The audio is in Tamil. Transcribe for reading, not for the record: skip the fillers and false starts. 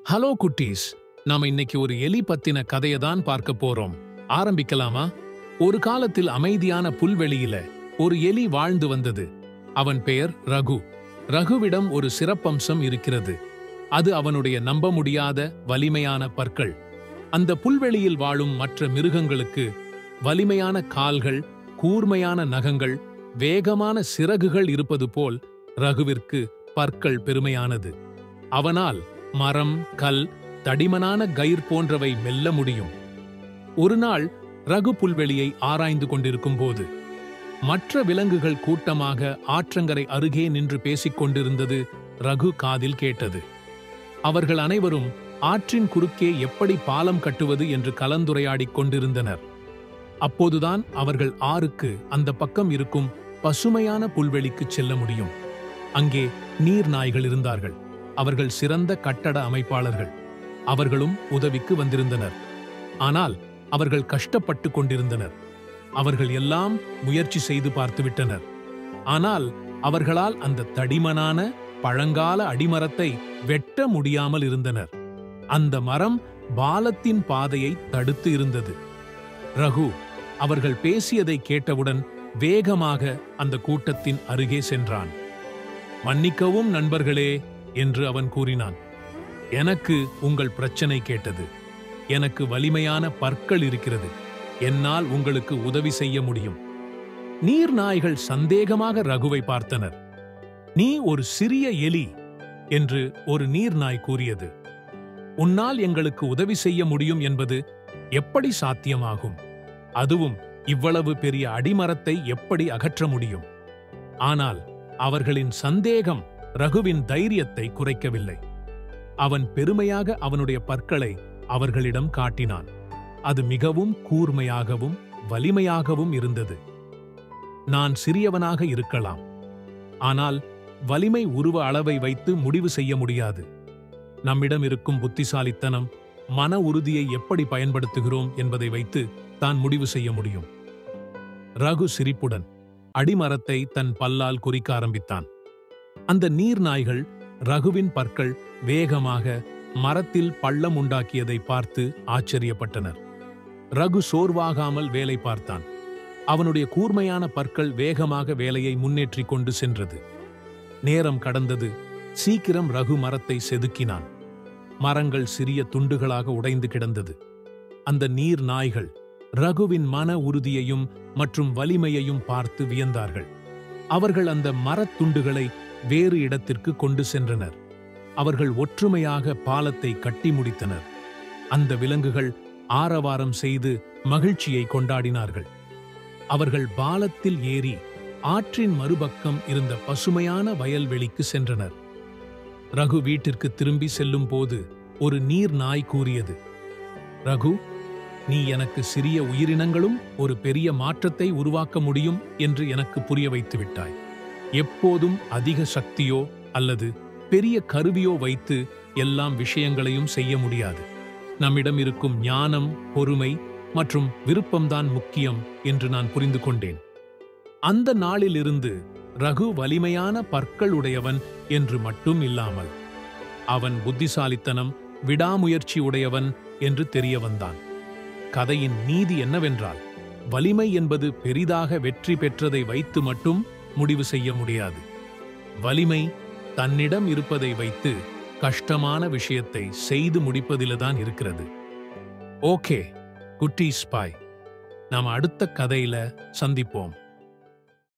ஹலோ குட்டீஸ், நாம இன்னைக்கு ஒரு எலி பத்தின கதையை தான் பார்க்க போறோம். ஆரம்பிக்கலாமா? ஒரு காலத்தில் அமைதியான புல்வெளியில ஒரு எலி வாழ்ந்து வந்தது. அவன் பெயர் ரகு. ரகுவிடம் ஒரு சிறப்பம்சம் இருக்கிறது. அது அவனுடைய நம்ப முடியாத வலிமையான பற்கள். அந்த புல்வெளியில் வாழும் மற்ற மிருகங்களுக்கு வலிமையான கால்கள், கூர்மையான நகங்கள், வேகமான சிறகுகள் இருப்பது போல் ரகுவிற்கு பற்கள் பெருமையானது. அவனால் மரம், கல், தடிமனான கயிர் போன்றவை மெல்ல முடியும். ஒரு நாள் ரகு புல்வெளியை ஆராய்ந்து கொண்டிருக்கும் போது மற்ற விலங்குகள் கூட்டமாக ஆற்றங்கரை அருகே நின்று பேசிக் கொண்டிருந்தது ரகு காதில் கேட்டது. அவர்கள் அனைவரும் ஆற்றின் குறுக்கே எப்படி பாலம் கட்டுவது என்று கலந்துரையாடிக் கொண்டிருந்தனர். அப்போதுதான் அவர்கள் ஆறுக்கு அந்த பக்கம் இருக்கும் பசுமையான புல்வெளிக்கு செல்ல முடியும். அங்கே நீர் நாய்கள் இருந்தார்கள். அவர்கள் சிறந்த கட்டட அமைப்பாளர்கள். அவர்களும் உதவிக்கு வந்திருந்தனர். ஆனால் அவர்கள் கஷ்டப்பட்டு கொண்டிருந்தனர். அவர்கள் எல்லாம் முயற்சி செய்து பார்த்துவிட்டனர். ஆனால் அவர்களால் அந்த தடிமனான பழங்கால அடிமரத்தை வெட்ட முடியாமல் இருந்தனர். அந்த மரம் பாலத்தின் பாதையை தடுத்து இருந்தது. ரகு அவர்கள் பேசியதை கேட்டவுடன் வேகமாக அந்த கூட்டத்தின் அருகே சென்றான். மன்னிக்கவும் நண்பர்களே என்று அவன் கூறினான். எனக்கு உங்கள் பிரச்சனை கேட்டது. எனக்கு வலிமையான பற்கள் இருக்கிறது. என்னால் உங்களுக்கு உதவி செய்ய முடியும். நீர் நாய்கள் சந்தேகமாக ரகுவை பார்த்தனர். நீ ஒரு சிறிய எலி என்று ஒரு நீர் நாய் கூறியது. உன்னால் எங்களுக்கு உதவி செய்ய முடியும் என்பது எப்படி சாத்தியமாகும்? அதுவும் இவ்வளவு பெரிய அடிமரத்தை எப்படி அகற்ற முடியும்? ஆனால் அவர்களின் சந்தேகம் ரகுவின் தைரியத்தை குறைக்கவில்லை. அவன் பெருமையாக அவனுடைய பற்களை அவர்களிடம் காட்டினான். அது மிகவும் கூர்மையாகவும் வலிமையாகவும் இருந்தது. நான் சிறியவனாக இருக்கலாம், ஆனால் வலிமை உருவ அளவை வைத்து முடிவு செய்ய முடியாது. நம்மிடம் இருக்கும் புத்திசாலித்தனம், மன உறுதியை எப்படி பயன்படுத்துகிறோம் என்பதை வைத்து தான் முடிவு செய்ய முடியும். ரகு சிரிப்புடன் அடிமரத்தை தன் பல்லால் குறிக்க ஆரம்பித்தான். அந்த நீர் நாய்கள் ரகுவின் பற்கள் வேகமாக மரத்தில் பள்ளம் உண்டாக்கியதை பார்த்து ஆச்சரியப்பட்டனர். ரகு சோர்வாகாமல் வேலை பார்த்தான். அவனுடைய கூர்மையான பற்கள் வேகமாக வேலையை முன்னேற்றிக் கொண்டு சென்றது. நேரம் கடந்தது. சீக்கிரம் ரகு மரத்தை செதுக்கினான். மரங்கள் சிறிய துண்டுகளாக உடைந்து கிடந்தது. அந்த நீர் நாய்கள் ரகுவின் மன உறுதியையும் மற்றும் வலிமையையும் பார்த்து வியந்தார்கள். அவர்கள் அந்த மரத்துண்டுகளை வேறு இடத்திற்கு கொண்டு சென்றனர். அவர்கள் ஒற்றுமையாக பாலத்தை கட்டி முடித்தனர். அந்த விலங்குகள் ஆரவாரம் செய்து மகிழ்ச்சியை கொண்டாடினார்கள். அவர்கள் பாலத்தில் ஏறி ஆற்றின் மறுபக்கம் இருந்த பசுமையான வயல்வெளிக்கு சென்றனர். ரகு வீட்டிற்கு திரும்பி செல்லும் போது ஒரு நீர் நாய் கூறியது, ரகு, நீ எனக்கு சிறிய உயிரினங்களும் ஒரு பெரிய மாற்றத்தை உருவாக்க முடியும் என்று எனக்கு புரிய வைத்து விட்டாய். எப்போதும் அதிக சக்தியோ அல்லது பெரிய கருவியோ வைத்து எல்லாம் விஷயங்களையும் செய்ய முடியாது. நம்மிடம் இருக்கும் ஞானம், பொறுமை மற்றும் விருப்பம்தான் முக்கியம் என்று நான் புரிந்து கொண்டேன். அந்த நாளிலிருந்து ரகு வலிமையான பற்கள் உடையவன் என்று மட்டும் இல்லாமல் அவன் புத்திசாலித்தனம், விடாமுயற்சி உடையவன் என்று தெரிய வந்தான். கதையின் நீதி என்னவென்றால், வலிமை என்பது பெரிதாக வெற்றி பெற்றதை வைத்து மட்டும் முடிவு செய்ய முடியாது. வலிமை தன்னிடம் இருப்பதை வைத்து கஷ்டமான விஷயத்தை செய்து முடிப்பதில்தான் இருக்கிறது. ஓகே குட்டீஸ், பாய். நாம அடுத்த கதையில சந்திப்போம்.